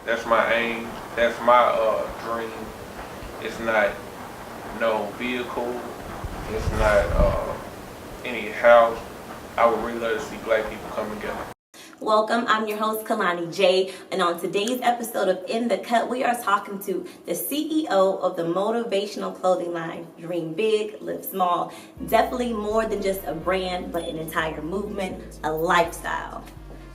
That's my aim. That's my dream. It's not no vehicle. It's not any house. I would really love to see black people come together. Welcome, I'm your host Kalani J, and on today's episode of In the Cut, we are talking to the CEO of the motivational clothing line, Dream Big, Live Small. Definitely more than just a brand, but an entire movement, a lifestyle.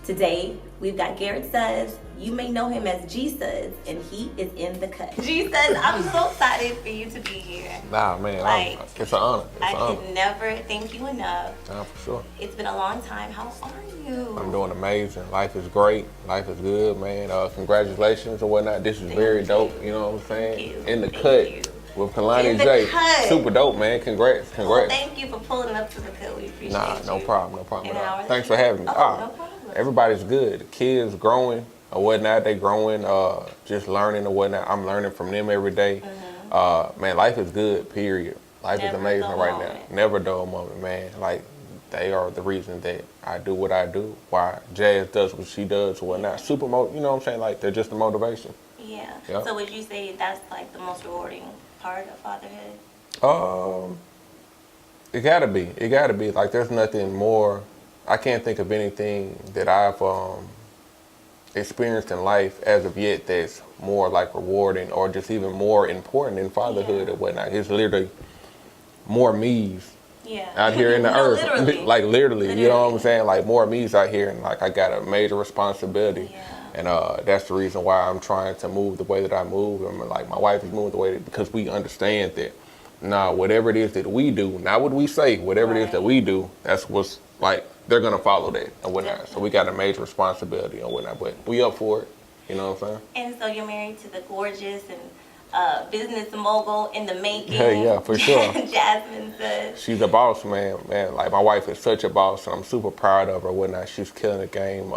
Today, we've got Garrett Sudds. You may know him as G Sudds, and he is in the cut. G Sudds, I'm so excited for you to be here. Nah, man, it's an honor. I could never thank you enough. Nah, for sure. It's been a long time. How are you? I'm doing amazing. Life is great. Life is good, man. Congratulations and whatnot. This is very dope. You know what I'm saying? In the cut with Kalani J. Super dope, man. Congrats. Well, thank you for pulling up to the cut. We appreciate it. No problem at all. Thanks for having me. No problem. Everybody's good. The kids growing or whatnot. They growing, just learning or whatnot. I'm learning from them every day. Man, life is good, period. Life is amazing right now. Never dull moment, man. Like, they are the reason that I do what I do. Why Jazz does what she does or whatnot. You know what I'm saying? Like, they're just a motivation. Yeah. Yep. So would you say that's like the most rewarding part of fatherhood? It gotta be. It gotta be. Like, there's nothing more. I can't think of anything that I've experienced in life as of yet that's more like rewarding or just even more important than fatherhood or whatnot. It's literally more me's out here in the earth. Literally. Like literally, you know what I'm saying? Like more me's out here, and like I got a major responsibility. And that's the reason why I'm trying to move the way that I move. And like my wife is moving the way that, because we understand that whatever it is that we do, not what we say, whatever it is that we do, that's what's like, they're gonna follow that and whatnot. So we got a major responsibility and whatnot, but we up for it. You know what I'm saying? And so you're married to the gorgeous and business mogul in the making. Yeah, for sure. Jasmine Sudds. She's a boss, man. Like my wife is such a boss, and I'm super proud of her. Whatnot. She's killing the game.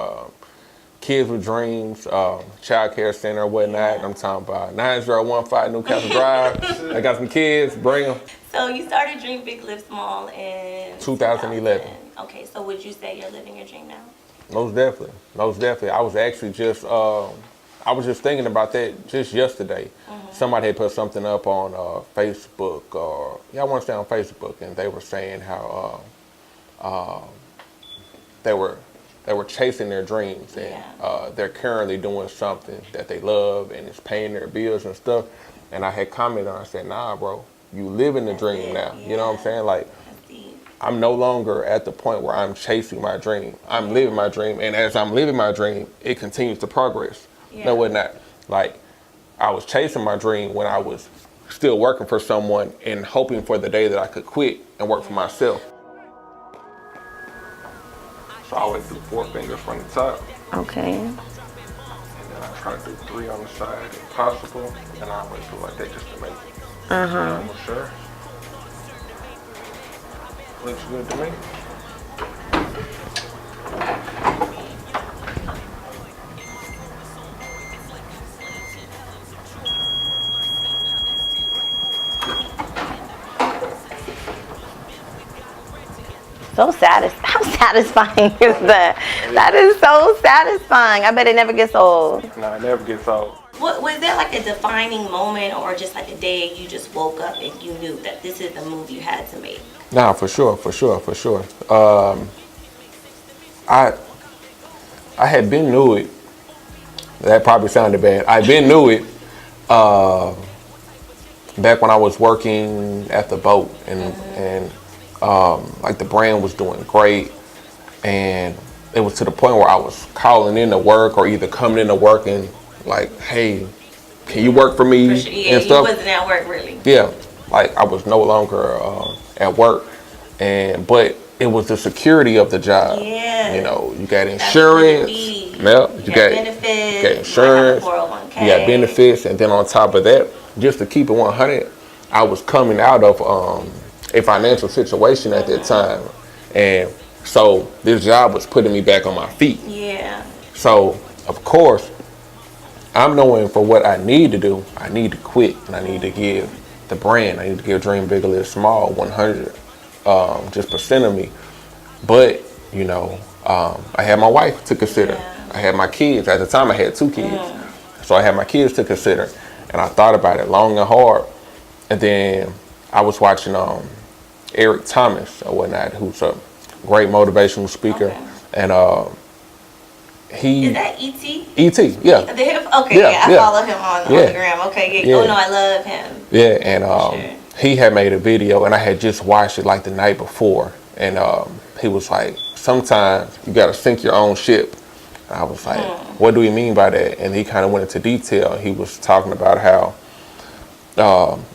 Kids with Dreams, child care center, whatnot. I'm talking about 9015 Newcastle Drive. I got some kids. Bring them. So you started Dream Big, Live Small in 2011. Okay, so would you say you're living your dream now? Most definitely. I was actually just, I was just thinking about that just yesterday. Somebody had put something up on Facebook, or I want to say on Facebook, and they were saying how they were chasing their dreams, and they're currently doing something that they love and it's paying their bills and stuff. And I had commented on it, I said, nah, bro, you living the dream now. You know what I'm saying? Like, I'm no longer at the point where I'm chasing my dream. I'm living my dream, and as I'm living my dream, it continues to progress. No, whatnot. Like, I was chasing my dream when I was still working for someone and hoping for the day that I could quit and work for myself. So I always do 4 fingers from the top. Okay. And then I try to do 3 on the side if possible. And I always do like that just to make it. I'm sure. Looks good to me. So how satisfying is that? That is so satisfying. I bet it never gets old. No, it never gets old. Was there like a defining moment, or just like a day you just woke up and you knew that this is the move you had to make? Nah, for sure. I had been knew it. That probably sounded bad. I been knew it back when I was working at the boat, and like the brand was doing great, and it was to the point where I was calling into work or either coming into work and like, hey, can you work for me? For sure. Yeah, and stuff. You wasn't at work really. Yeah, like I was no longer at work, but it was the security of the job. Yeah. You know, you got insurance. Yep. You got benefits. You got insurance. You got benefits, and then on top of that, just to keep it 100, I was coming out of a financial situation at that time, and so this job was putting me back on my feet. Yeah. So of course, I'm knowing for what I need to do, I need to quit, and I need to give the brand, I need to give Dream Big, Live Small 100 just percent of me. But you know, I had my wife to consider. I had my kids. At the time, I had 2 kids. So I had my kids to consider, and I thought about it long and hard. And then I was watching Eric Thomas or whatnot, who's a great motivational speaker, and he is that E.T.? E.T. Yeah. Okay, yeah, I follow him on the gram. Okay, yeah. Oh no, I love him. Yeah, and he had made a video, and I had just watched it like the night before, and he was like, sometimes you gotta sink your own ship. And I was like, what do you mean by that? And he kind of went into detail. He was talking about how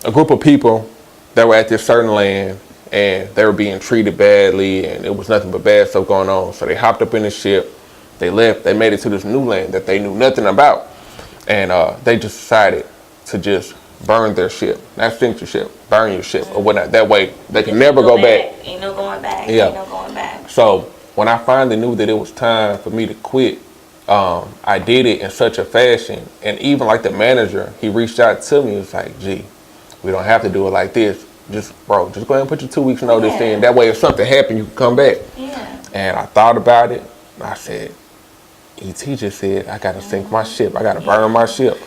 a group of people that were at this certain land, and they were being treated badly, and it was nothing but bad stuff going on. So they hopped up in the ship, they left, they made it to this new land that they knew nothing about, and they just decided to just burn their ship, not sink your ship, burn your ship or whatnot. That way they can never go back. Ain't no going back. Yeah. Ain't no going back. So when I finally knew that it was time for me to quit, I did it in such a fashion, and even like the manager, he reached out to me and was like, gee, we don't have to do it like this. Just go ahead and put your 2 weeks notice in. That way if something happened, you can come back. Yeah. And I thought about it, and I said, E.T. just said, I gotta sink my ship. I gotta burn my ship.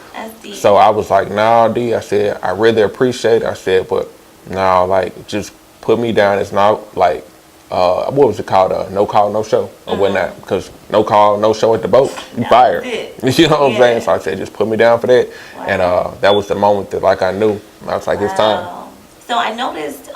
So I was like, nah, D. I said, I really appreciate it. I said, but no, like, just put me down. It's not like, what was it called? No call, no show or whatnot. Because no call, no show at the boat, you fired. You know what I'm saying? So I said, just put me down for that. Wow. And that was the moment that, like, I knew. I was like, it's time. So I noticed,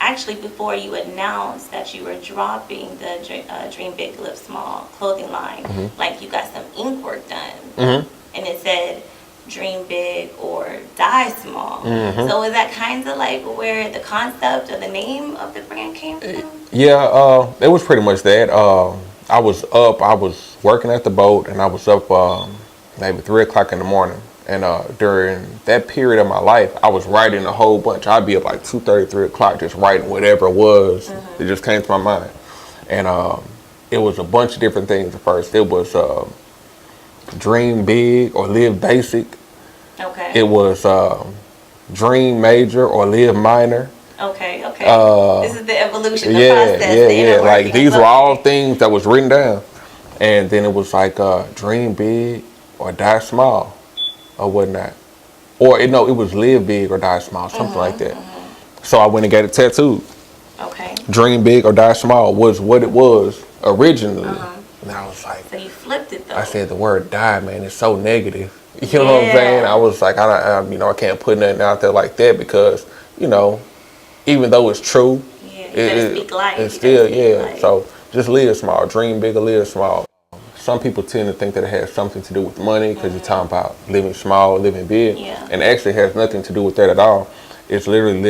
actually, before you announced that you were dropping the Dream Big, Live Small clothing line, like you got some ink work done, and it said dream big or die small. So is that kind of like where the concept or the name of the brand came from? Yeah, it was pretty much that. I was working at the boat, and I was up maybe 3 o'clock in the morning. And during that period of my life, I was writing a whole bunch. I'd be up like 2:30, 3 o'clock, just writing whatever it was that just came to my mind. And it was a bunch of different things at first. It was dream big or live basic. Okay. It was dream major or live minor. Okay. This is the evolution, the process. Yeah. Like these were all things that was written down. And then it was like dream big or die small or whatnot. Or it was live big or die small, something like that. So I went and got it tattooed. Okay. Dream big or die small was what it was originally. And I was like, so you flipped it though. I said the word die, man, it's so negative. You know what I'm saying? I was like, I can't put nothing out there like that because, even though it's true, it's still, life. So just live small, dream big or live small. Some people tend to think that it has something to do with money because you're talking about living small, living big, and actually it has nothing to do with that at all. It's literally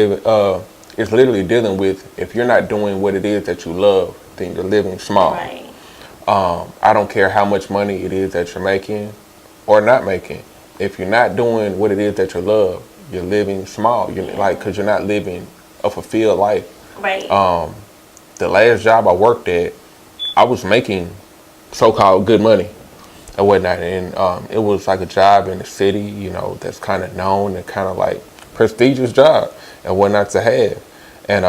dealing with if you're not doing what it is that you love, then you're living small. Right. I don't care how much money it is that you're making or not making. If you're not doing what it is that you love, you're living small. Because you're not living a fulfilled life. Right. The last job I worked at, I was making so-called good money and whatnot, and it was like a job in the city, that's kind of known and kind of like prestigious job and whatnot to have. And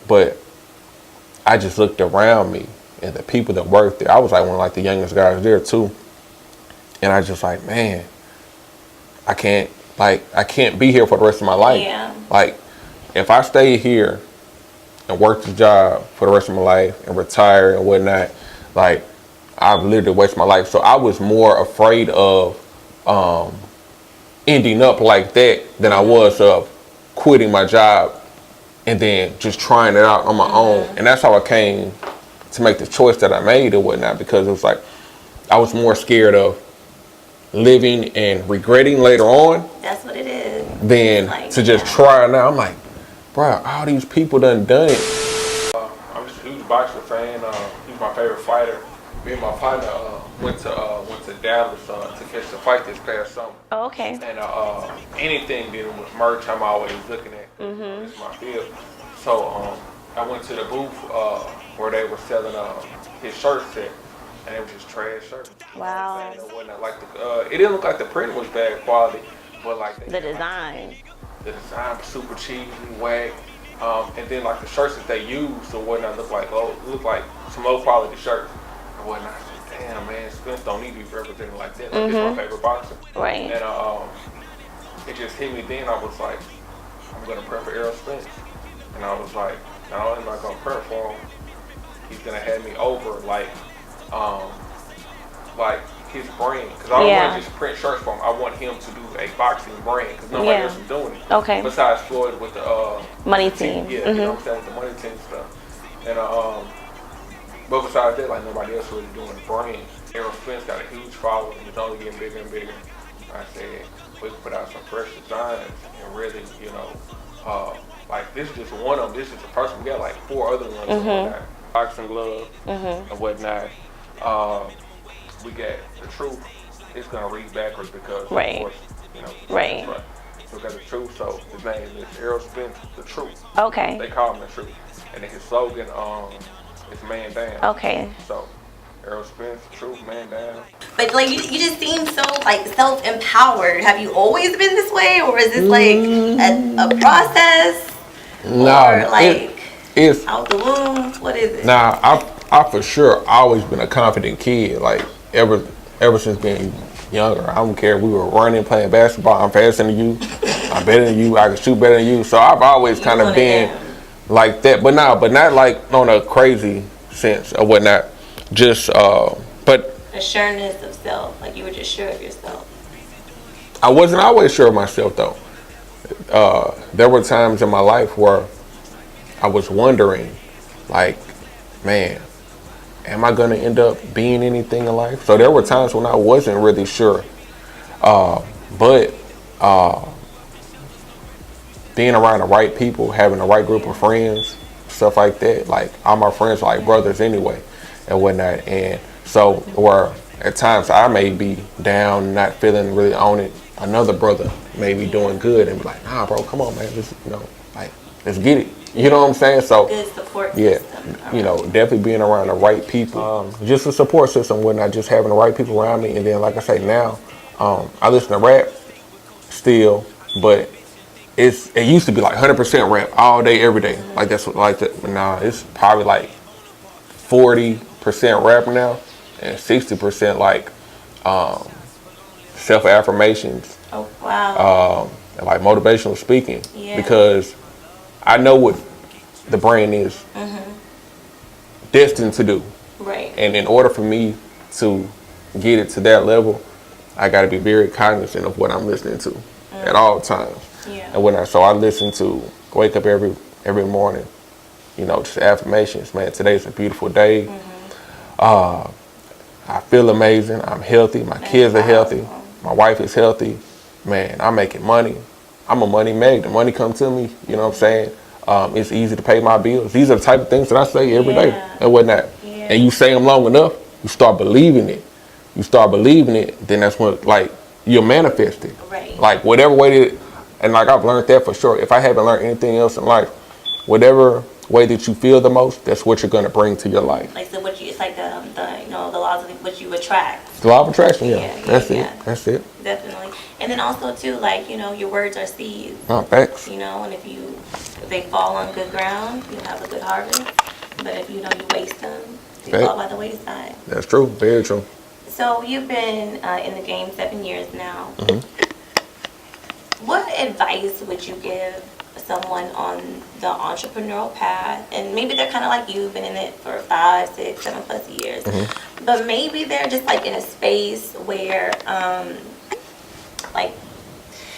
but I just looked around me and the people that worked there. I was like one of like the youngest guys there too, and I just like, man, I can't be here for the rest of my life. Yeah. Like if I stay here and work this job for the rest of my life and retire and whatnot, like I've literally wasted my life. So I was more afraid of ending up like that than I was of quitting my job and then just trying it out on my own. And that's how I came to make the choice that I made or whatnot, because it was like I was more scared of living and regretting later on. That's what it is. Than to just try it now. I'm like, bro, all these people done it. I'm just a huge boxer fan. He's my favorite fighter. Me and my partner went to Dallas to catch the fight this past summer. Oh, okay. And anything dealing with merch, I'm always looking at. It's my field. So I went to the booth where they were selling his shirt set, and it was just trash shirts. Wow. It didn't look like the print was bad quality, but like the design. The design was super cheesy, whack. And then like the shirts that they used or whatnot looked like some low quality shirts. And whatnot. I said, damn, man, Spence don't need to be represented like that. Like, this my favorite boxer. Right. And it just hit me then. I was like, I'm going to prep for Errol Spence. And I was like, not only am I going to prep for him, he's going to have me over, like his brand. Because I don't want to just print shirts for him. I want him to do a boxing brand. Because nobody else is doing it. Okay. Besides Floyd with the money team. Yeah, you know what I'm saying, with the money team stuff. And but besides that, like, nobody else really doing the brand. Errol Spence got a huge following. It's only getting bigger and bigger. I said, we can put out some fresh designs and really, you know, like, this is just one of them. This is the first one. We got like 4 other ones and whatnot. Boxing gloves and whatnot. We got the truth. It's gonna read backwards because, of course, you know. Right. So we got the truth. So his name is Garrett Sudds, the truth. Okay. They call him the truth, and then his slogan is "Man Down." Okay. So Garrett Sudds, the truth, man down. But like you just seem so like self-empowered. Have you always been this way, or is this like a process? No, or like it's out the womb. What is it? Nah, I for sure always been a confident kid. Like ever since being younger. I don't care if we were running, playing basketball. I'm faster than you. I'm better than you. I can shoot better than you. So I've always kind of been like that. But not like on a crazy sense or whatnot. Just but a sureness of self. Like you were just sure of yourself. I wasn't always sure of myself though. There were times in my life where I was wondering, like, man, am I gonna end up being anything in life? So there were times when I wasn't really sure. But being around the right people, having the right group of friends, stuff like that, like all my friends are like brothers anyway and whatnot. And so where at times I may be down, not feeling really on it, another brother may be doing good and be like, nah bro, come on man, let's, you know, like, let's get it. You know what I'm saying? So good support yeah, system. you know, definitely being around the right people. Just a support system, whatnot, just having the right people around me. And then, like I say, now I listen to rap still, but it used to be like 100% rap all day, every day. Like that's what, like that. But now it's probably like 40% rap now, and 60% like self-affirmations. Oh wow. And like motivational speaking, Yeah. because I know what the brand is destined to do. Right. And in order for me to get it to that level, I got to be very cognizant of what I'm listening to at all times. Yeah. And so I listen to, wake up every morning, you know, just affirmations. Man, today's a beautiful day. I feel amazing. I'm healthy. My kids are healthy. My wife is healthy. Man, I'm making money. I'm a money magnet. The money comes to me. You know what I'm saying? It's easy to pay my bills. These are the type of things that I say every day and whatnot. Yeah. And you say them long enough, you start believing it. You start believing it, then that's when, like, you'll manifest it. Right. Like, whatever way that, and like I've learned that for sure. If I haven't learned anything else in life, whatever way that you feel the most, that's what you're going to bring to your life. Like, so what you, it's like the you know, the laws of what you attract. The law of attraction, yeah. That's Yeah. it. That's it. Definitely. And then also too, like, you know, your words are seeds. Oh, facts. You know, and if they fall on good ground, you'll have a good harvest. But if you know you waste them, they fall by the wayside. That's true. Very true. So you've been in the game 7 years now. What advice would you give someone on the entrepreneurial path? And maybe they're kind of like you, been in it for 5, 6, 7+ years. But maybe they're just like in a space where like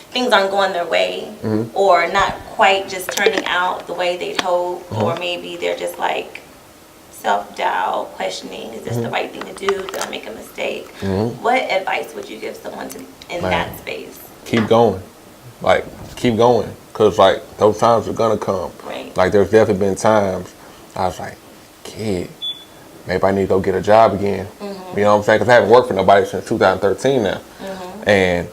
things aren't going their way, or not quite just turning out the way they'd hope, or maybe they're just like self-doubt, questioning, is this the right thing to do? Did I make a mistake? What advice would you give someone in that space? Keep going. Like, keep going. Because, like, those times are going to come. Right. Like, there's definitely been times I was like, kid, maybe I need to go get a job again. You know what I'm saying? Because I haven't worked for nobody since 2013 now. And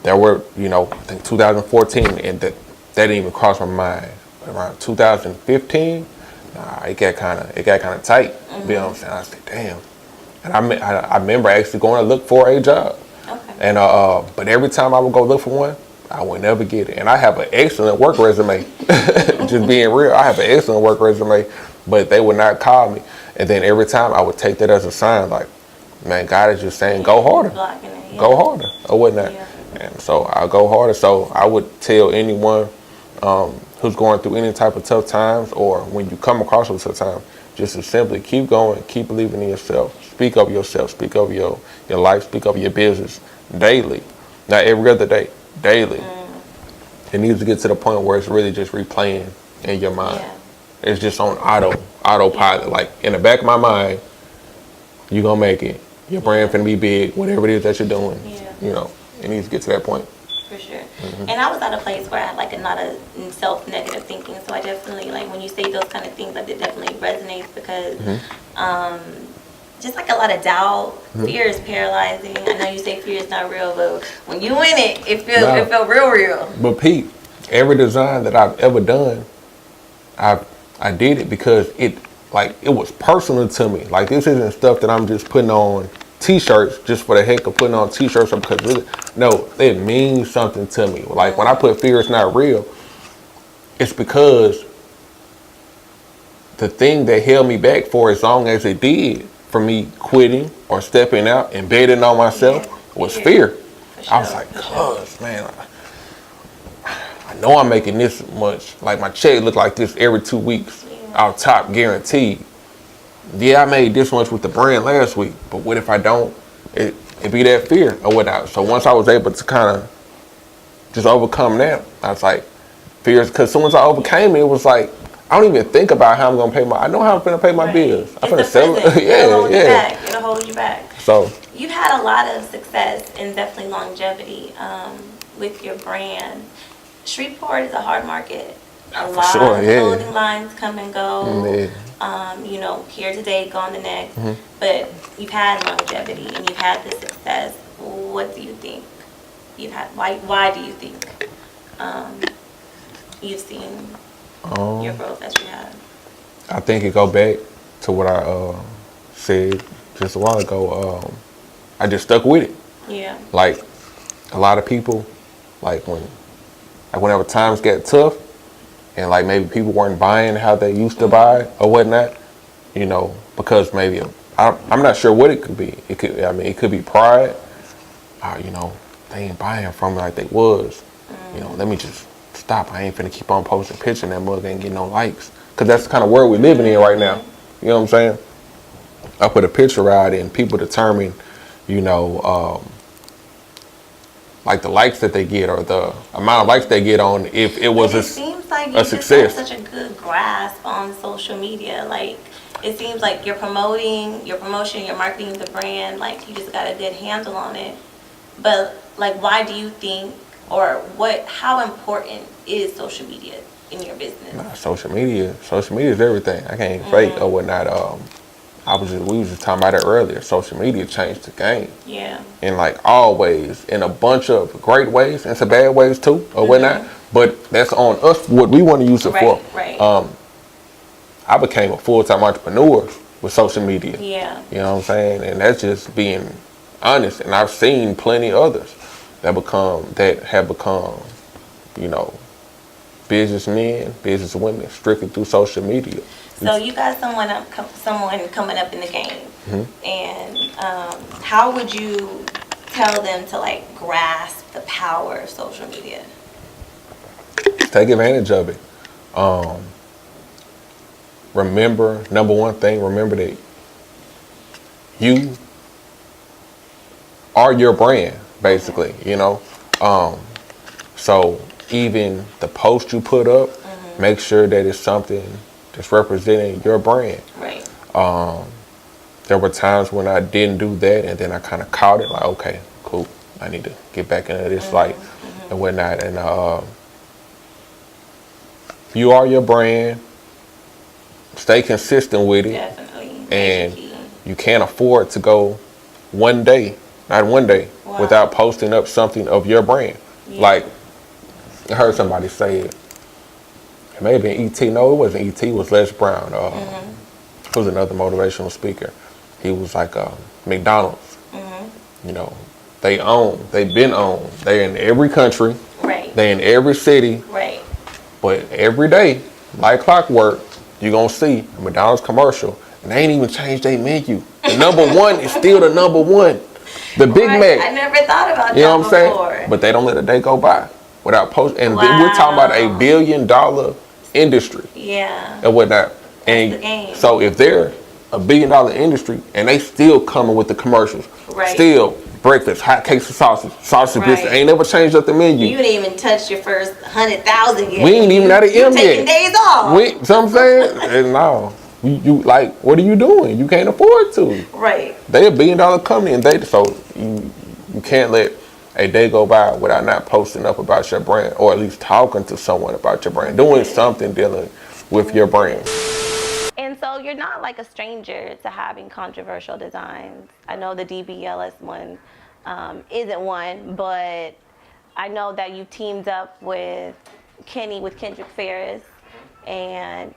there were, you know, I think 2014, and that didn't even cross my mind. Around 2015, it got kind of tight. You know what I'm saying? I said, damn. And I remember actually going to look for a job. Okay. And but every time I would go look for one, I would never get it. And I have an excellent work resume. Just being real, I have an excellent work resume, but they would not call me. And then every time I would take that as a sign, like, man, God is just saying, go harder. Blocking it, Go harder, or whatnot. Yeah. And so I'll go harder. So I would tell anyone who's going through any type of tough times, or when you come across those tough times, just to simply keep going, keep believing in yourself, speak of yourself, speak of your life, speak of your business daily, not every other day, daily. It needs to get to the point where it's really just replaying in your mind. Yeah. It's just on autopilot. Like in the back of my mind, you're gonna make it. Your brand finna be big, whatever it is that you're doing. Yeah. You know, it needs to get to that point. For sure. And I was at a place where I had like a lot of self-negative thinking. So I definitely, like when you say those kind of things, like it definitely resonates because just like a lot of doubt, fear is paralyzing. I know you say fear is not real, but when you in it, it felt real. But Pete, every design that I've ever done, I did it because it was personal to me. Like this isn't stuff that I'm just putting on T-shirts just for the heck of putting on T-shirts or because no, it means something to me. Like when I put fear is not real, it's because the thing that held me back for as long as it did for me quitting or stepping out and betting on myself was fear. Sure. I was like, cuz man, I know I'm making this much. Like my check look like this every 2 weeks. Out top, guaranteed. Yeah, I made this much with the brand last week, but what if I don't? It be that fear or whatnot. So once I was able to kind of just overcome that, I was like, fears. Because as soon as I overcame it, it was like, I don't even think about how I'm gonna pay I know how I'm gonna pay my bills. I'm gonna sell it. It'll hold you back. So you've had a lot of success and definitely longevity with your brand. Shreveport is a hard market. A lot of clothing lines come and go. You know, here today, gone the next. But you've had longevity and you've had this success. What do you think you've had? Why do you think you've seen your growth as you have? I think it go back to what I said just a while ago. I just stuck with it. Yeah. Like a lot of people, whenever times get tough, and like maybe people weren't buying how they used to buy or whatnot, you know, because maybe I'm not sure what it could be. It could be pride. You know, they ain't buying from me like they was. You know, let me just stop. I ain't finna keep on posting pictures and that mug ain't getting no likes. Cause that's the kind of world we're living in right now. You know what I'm saying? I put a picture out and people determine, you know, like the likes that they get or the amount of likes they get on if it was a success. Have such a good grasp on social media. Like it seems like your promotion, your marketing the brand, like you just got a good handle on it. But like why do you think how important is social media in your business? Social media is everything. I can't fake or whatnot. We was just talking about it earlier. Social media changed the game. Yeah. In like all ways, in a bunch of great ways and some bad ways too, or whatnot. But that's on us what we want to use it for. Right. I became a full-time entrepreneur with social media. Yeah. You know what I'm saying? And that's just being honest. And I've seen plenty others that have become, you know, businessmen, businesswomen strictly through social media. So you got someone coming up in the game, and how would you tell them to like grasp the power of social media? Take advantage of it. Remember, number one thing, remember that you are your brand, basically, you know. So even the post you put up, make sure that it's something that's representing your brand. Right. There were times when I didn't do that, and then I kind of caught it, like, okay, cool, I need to get back into this light and whatnot. And you are your brand. Stay consistent with it. Definitely. And you can't afford to go not one day, without posting up something of your brand. Yeah. Like, I heard somebody say it. It may have been E.T. No, it wasn't E.T. It was Les Brown. It was another motivational speaker. He was like McDonald's. You know, they've been owned. They're in every country. Right. They're in every city. Right. But every day, like clockwork, you're going to see a McDonald's commercial And they ain't even changed their menu. The number one is still the number one. The Big Mac. I never thought about that. You know what I'm saying? But they don't let a day go by without posting. And we're talking about a $1 billion industry. Yeah. And whatnot. That's and the game. So if they're a $1 billion industry and they still coming with the commercials, still breakfast, hot cakes and sausage biscuits, ain't never changed up the menu. You didn't even touch your first 100,000 yet. We ain't even at the M yet. Taking days off. You know what I'm saying? And no. You like, what are you doing? You can't afford to. Right. They $1 billion company, and you can't let a day go by without not posting up about your brand, or at least talking to someone about your brand, doing something dealing with your brand. And so you're not like a stranger to having controversial designs. I know the DBLS one isn't one, but I know that you teamed up with Kendrick Ferris, and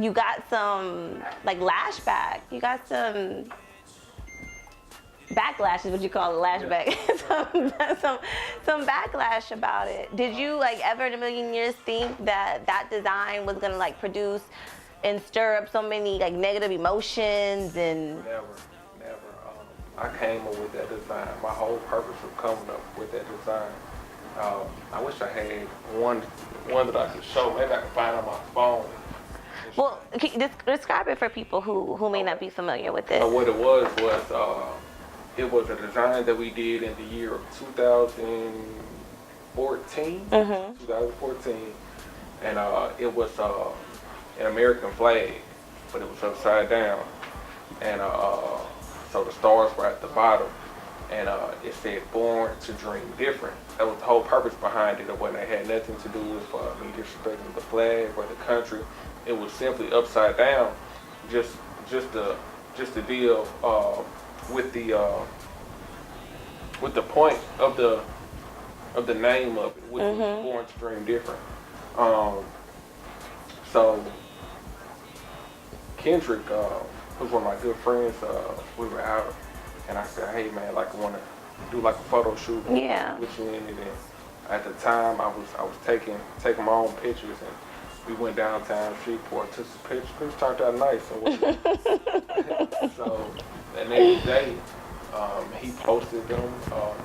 you got some like lashback. You got some backlash is what you call it, lashback. some backlash about it. Did you like ever in a million years think that design was gonna like produce and stir up so many like negative emotions? And never. I came up with that design. My whole purpose of coming up with that design. I wish I had one that I could show. Maybe I could find on my phone. Well, describe it for people who may not be familiar with it. What it was it was a design that we did in the year of 2014. 2014, and it was an American flag, but it was upside down, and so the stars were at the bottom, and it said "Born to Dream Different." That was the whole purpose behind it. It had nothing to do with me disrespecting the flag or the country. It was simply upside down, just to deal with the point of the name of it, which was "Born to Dream Different." So Kendrick, who's one of my good friends, we were out, and I said, "Hey man, like I want to do like a photo shoot with you in it." And at the time, I was taking my own pictures, and we went downtown Shreveport, took some pictures. Pictures turned out nice. So the next day, he posted them,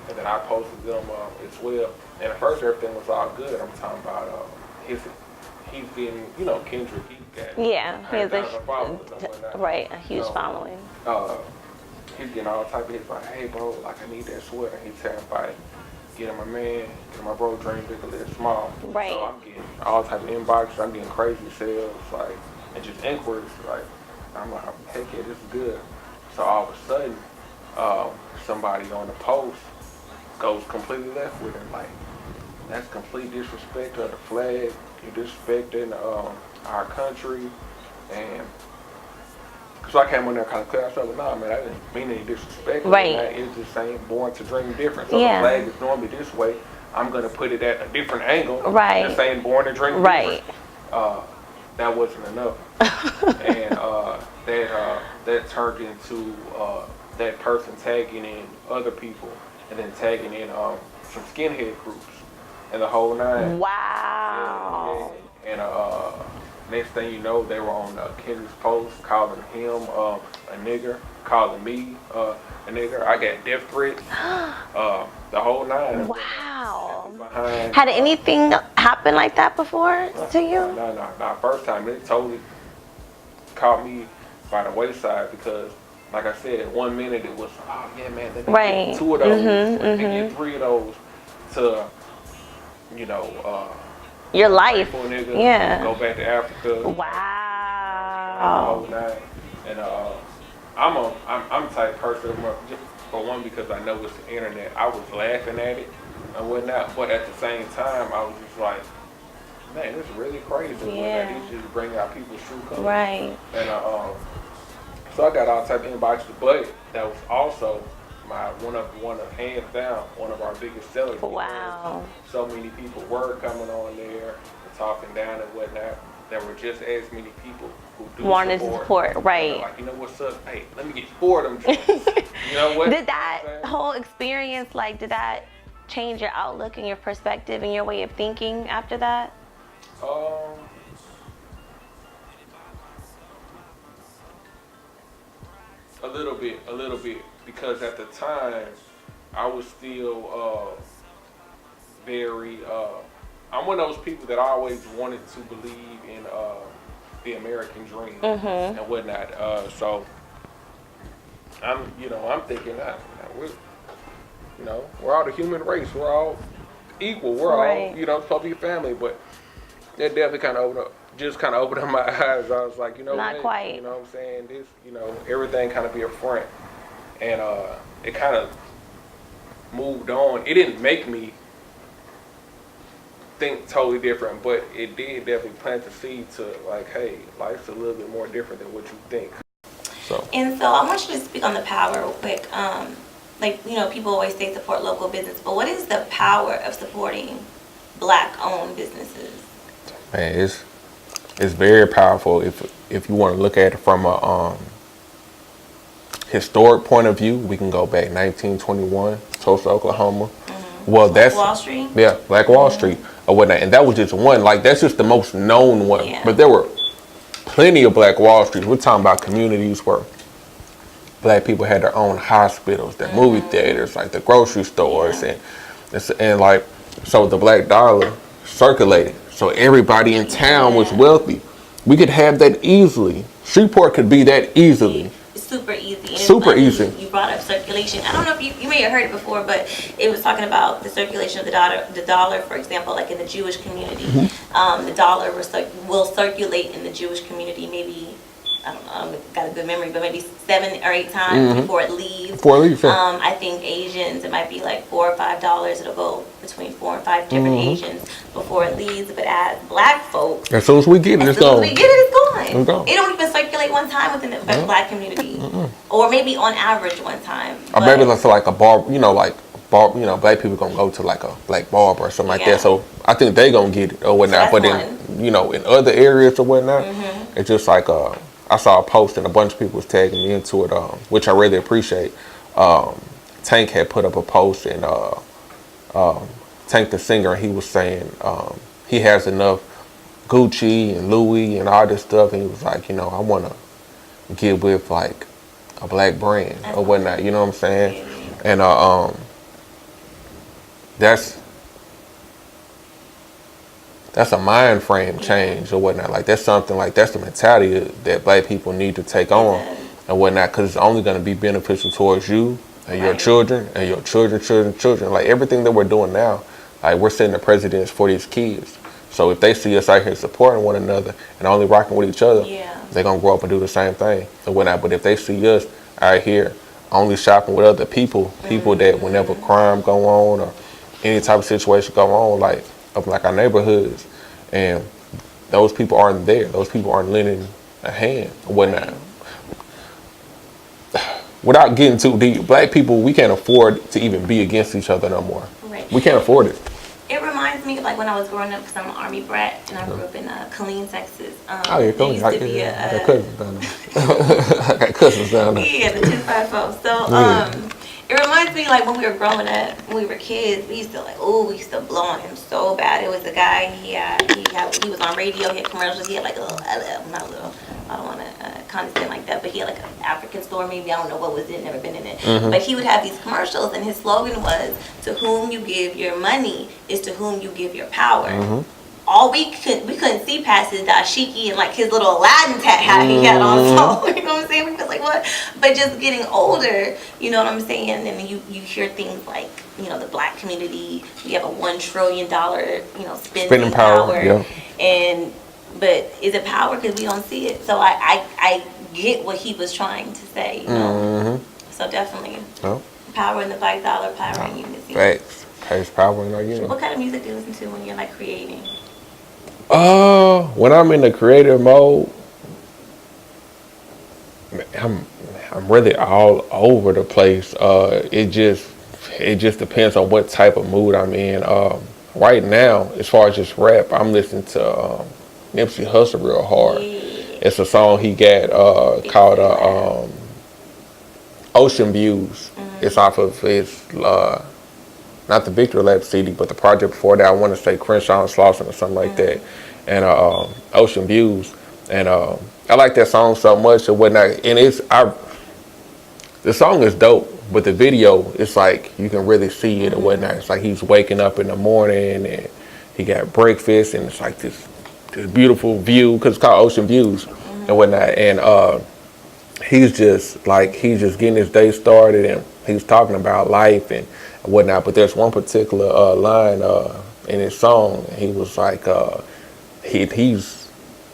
and then I posted them as well. And at first, everything was all good. I'm talking about he's getting, Kendrick. He got he has a huge following. He's getting all type of hits like, "Hey bro, like I need that sweater." He's telling everybody, "Get my man, get my bro, dream big, a little small." Right. So I'm getting all type of inboxes. I'm getting crazy sales, like, and just inquiries. Like, I'm like, "Heck yeah, this is good." So all of a sudden, somebody on the post goes completely left with it. Like, that's complete disrespect of the flag. You're disrespecting our country. And so I came on there kind of clear. I said, "Nah, man, I didn't mean any disrespect. Right. It's just saying born to dream different. So the flag is normally this way. I'm gonna put it at a different angle. Right. Just saying born to dream different." That wasn't enough. And that turned into that person tagging in other people, and then tagging in some skinhead groups, and the whole nine. Wow. And next thing you know, they were on Kendrick's post calling him a nigger, calling me a nigger. I got death threats, the whole nine. Wow. Had anything happen like that before to you? No. First time, it totally caught me by the wayside, because, like I said, 1 minute it was, "Oh yeah, man, let me get 2 of those, let me get 3 of those," to, your life. Nigga, go back to Africa. Wow. And I'm the type of person, just for one, because I know it's the internet, I was laughing at it and whatnot, but at the same time, I was just like, man, this is really crazy. Yeah. These just bring out people's true colors. Right. And so I got all type of inboxes, but that was also one of hands down one of our biggest sellers. Wow. So many people were coming on there and talking down and whatnot. There were just as many people who wanted to support, right? Like, what's up? Hey, let me get 4 of them joints. You know what? Did that whole experience, did that change your outlook and your perspective and your way of thinking after that? A little bit, because at the time I was still very. I'm one of those people that always wanted to believe in the American dream and whatnot. So I'm thinking that we're all the human race. We're all equal. We're all supposed to be family. But that definitely kind of opened up my eyes. I was like, Not what? quite. You know what I'm saying? This, everything kind of be a front, and it kind of moved on. It didn't make me think totally different, but it did definitely plant the seed to like, hey, life's a little bit more different than what you think. And so I want you to speak on the power real quick. People always say support local business, but what is the power of supporting Black-owned businesses? Man, it's very powerful if you want to look at it from a historic point of view. We can go back 1921, Tulsa, Oklahoma. Well, that's Wall Street. Yeah, Black Wall Street or whatnot, and that was just one. Like that's just the most known one. Yeah. But there were plenty of Black Wall Streets. We're talking about communities where Black people had their own hospitals, their movie theaters, like the grocery stores, and like so the Black dollar circulated. So everybody in town was wealthy. We could have that easily. Shreveport could be that easily. Super easy. And super easy. You brought up circulation. I don't know if you may have heard it before, but it was talking about the circulation of the dollar, for example, like in the Jewish community. The dollar will circulate in the Jewish community maybe, I don't know, I've got a good memory, but maybe 7 or 8 times before it leaves. I think Asians, it might be like $4 or $5. It'll go between 4 and 5 different Asians before it leaves. But as Black folks, as soon as we get it, it's gone. It don't even circulate one time within the Black community, or maybe on average one time. Or maybe it's like a bar, Black people gonna go to like a Black barber or something like that. So I think they gonna get it or whatnot. So but then, in other areas or whatnot, it's just like I saw a post and a bunch of people was tagging me into it, which I really appreciate. Tank had put up a post and Tank the singer, he was saying he has enough Gucci and Louis and all this stuff, and he was like, I want to get with like a Black brand or whatnot. You know what I'm saying? And that's a mind frame change or whatnot. Like that's something like that's the mentality that Black people need to take on and whatnot, because it's only going to be beneficial towards you and your children and your children. Like everything that we're doing now, like we're setting the precedents for these kids. So if they see us out here supporting one another and only rocking with each other, they're going to grow up and do the same thing and whatnot. But if they see us out here only shopping with other people that whenever crime go on or any type of situation go on, like up like our neighborhoods, and those people aren't there. Those people aren't lending a hand or whatnot. Without getting too deep, Black people, we can't afford to even be against each other no more. Right. We can't afford it. It reminds me of like when I was growing up, because I'm an Army brat and I grew up in Killeen, Texas. You're Killeen. I got cousins down there. I got cousins down there. Yeah, the 254. So it reminds me like when we were growing up, when we were kids, we used to blow on him so bad. It was a guy, he was on radio, he had commercials, he had like I don't want to condescend like that, but he had like an African store maybe, I don't know what was it, never been in it. But he would have these commercials and his slogan was, to whom you give your money is to whom you give your power. All we couldn't see past his dashiki and like his little Aladdin hat he had on. So you know what I'm saying? We was like, what? But just getting older, you know what I'm saying? And you hear things like, the Black community, we have a $1 trillion, spending power. But is it power? Because we don't see it. So I get what he was trying to say. So definitely, power in the Black dollar, power in unity. Facts. There's power in our unity. What kind of music do you listen to when you're like creating? When I'm in the creative mode, I'm really all over the place. It just depends on what type of mood I'm in. Right now, as far as just rap, I'm listening to Nipsey Hussle real hard. It's a song he got called Ocean Views. It's off of his not the Victory Lap CD, but the project before that. I want to say Crenshaw and Slauson or something like that. And Ocean Views. And I like that song so much and whatnot. And the song is dope, but the video, it's like you can really see it and whatnot. It's like he's waking up in the morning and he got breakfast, and it's like this beautiful view, because it's called Ocean Views and whatnot. And he's just getting his day started, and he's talking about life and whatnot. But there's one particular line in his song. He was like, he's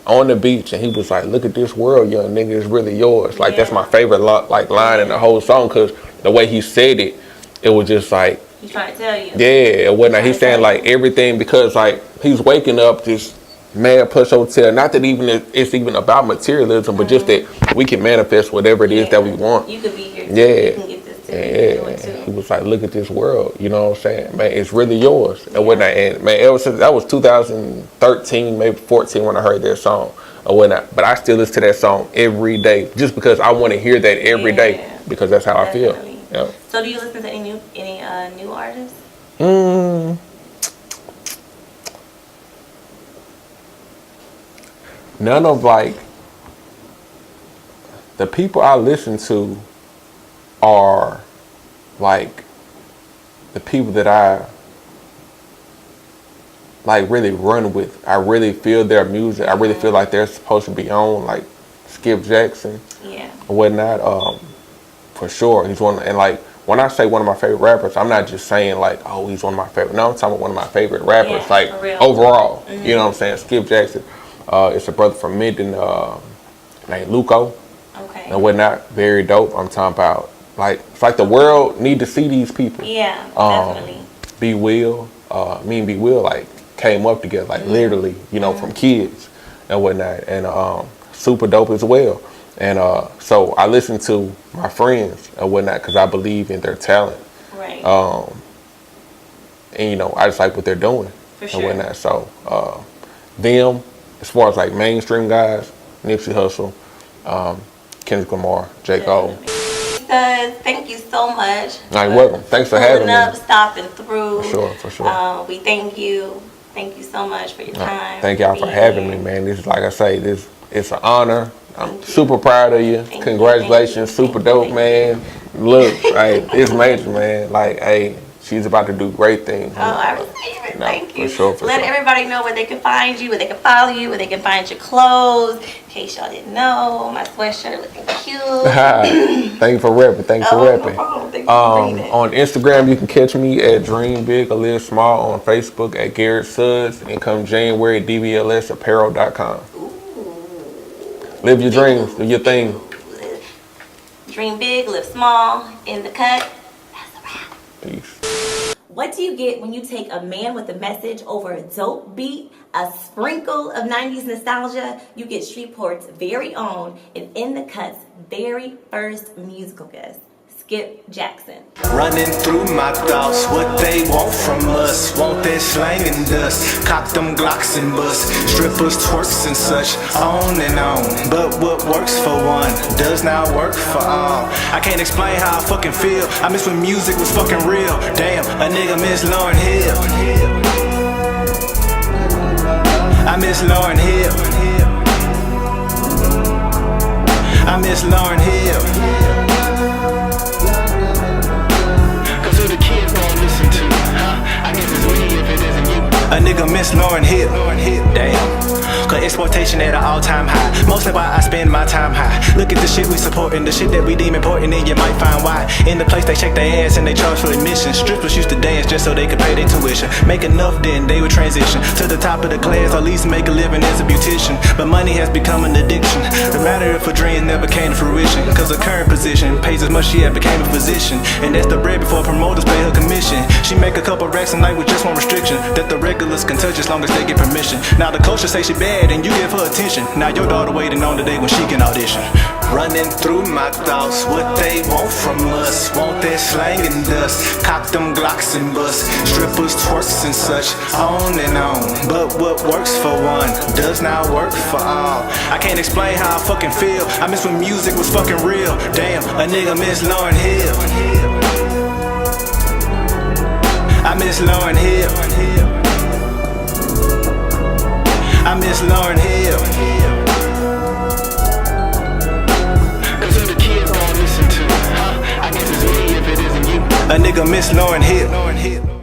on the beach, and he was like, "Look at this world, young nigga, it's really yours." Like, that's my favorite line in the whole song, because the way he said it, it was just like, he's trying to tell you. Yeah, and whatnot. He's saying like everything, because like he's waking up just mad plush hotel. Not that even it's even about materialism, but just that we can manifest whatever it is that we want. You could be here too. Yeah. You can get this too. Yeah. He was like, "Look at this world," you know what I'm saying? Man, it's really yours. And whatnot. And man, ever since that was 2013, maybe 14 when I heard that song or whatnot. But I still listen to that song every day, just because I want to hear that every day, because that's how I feel. Yeah. So do you listen to any new artists? None of like the people I listen to are like the people that I like really run with. I really feel their music. I really feel like they're supposed to be on, like Skip Jackson, or whatnot. For sure, he's one. And like when I say one of my favorite rappers, I'm not just saying like, oh, he's one of my favorite. No, I'm talking about one of my favorite rappers, like overall. You know what I'm saying? Skip Jackson. It's a brother from Minden named Luco, and whatnot. Very dope. I'm talking about like, it's like the world need to see these people. Yeah, definitely. B Will, me and B Will like came up together, like literally, you know, from kids and whatnot, and super dope as well. And so I listen to my friends and whatnot, because I believe in their talent. Right. And you know, I just like what they're doing and whatnot. So them, as far as like mainstream guys, Nipsey Hussle, Kendrick Lamar, J. Cole. Thank you so much. You're welcome. Thanks for having me. Stopping through. For sure. We thank you. Thank you so much for your time. Thank y'all for having me, man. This is, like I say, it's an honor. I'm super proud of you. Congratulations. Super dope, man. Look, like, it's major, man. Like, hey, she's about to do great things. Oh, I receive it. Thank you. For Let everybody know where they can find you, where they can follow you, where they can find your clothes. In case y'all didn't know, my sweatshirt looking cute. Thank you for repping. Thank you for repping. No problem. Thank you for bringing it. On Instagram, you can catch me at Dream Big or Live Small. On Facebook at Garrett Sudds. And come January, dblsapparel.com. Live your dreams. Do your thing. Dream big, live small. In the cut. That's a wrap. Peace. What do you get when you take a man with a message over a dope beat, a sprinkle of 90s nostalgia? You get Shreveport's very own and In the Cut's very first musical guest, Skip Jackson. Running through my thoughts, what they want from us. Want that slang and dust, cock them Glocks and bust. Strippers, twerks and such, on and on. But what works for one, does not work for all. I can't explain how I fucking feel. I miss when music was fucking real. Damn, a nigga miss Lauryn Hill. I miss Lauryn Hill. I miss Lauryn Hill. A nigga miss Lauryn Hill. Damn. Cause exploitation at an all-time high. Mostly why I spend my time high. Look at the shit we supporting, the shit that we deem important, and you might find why. In the place they shake their ass and they charge for admission. Strippers used to dance just so they could pay their tuition. Make enough then they would transition to the top of the class, or at least make a living as a beautician. But money has become an addiction. No matter if a dream never came to fruition. Cause the current position pays as much she had became a physician. And that's the bread before promoters pay her commission. She make a couple racks a night with just one restriction, that the regulars can touch as long as they get permission. Now the culture say she bad and you give her attention. Now your daughter waiting on the day when she can audition. Running through my thoughts, what they want from us. Want that slang and dust, cock them Glocks and bust. Strippers, twerks and such, on and on. But what works for one, does not work for all. I can't explain how I fucking feel. I miss when music was fucking real. Damn, a nigga miss Lauryn Hill. I miss Lauryn Hill. I miss Lauryn Hill. Cause who the kids wanna listen to? A nigga miss Lauren Hill.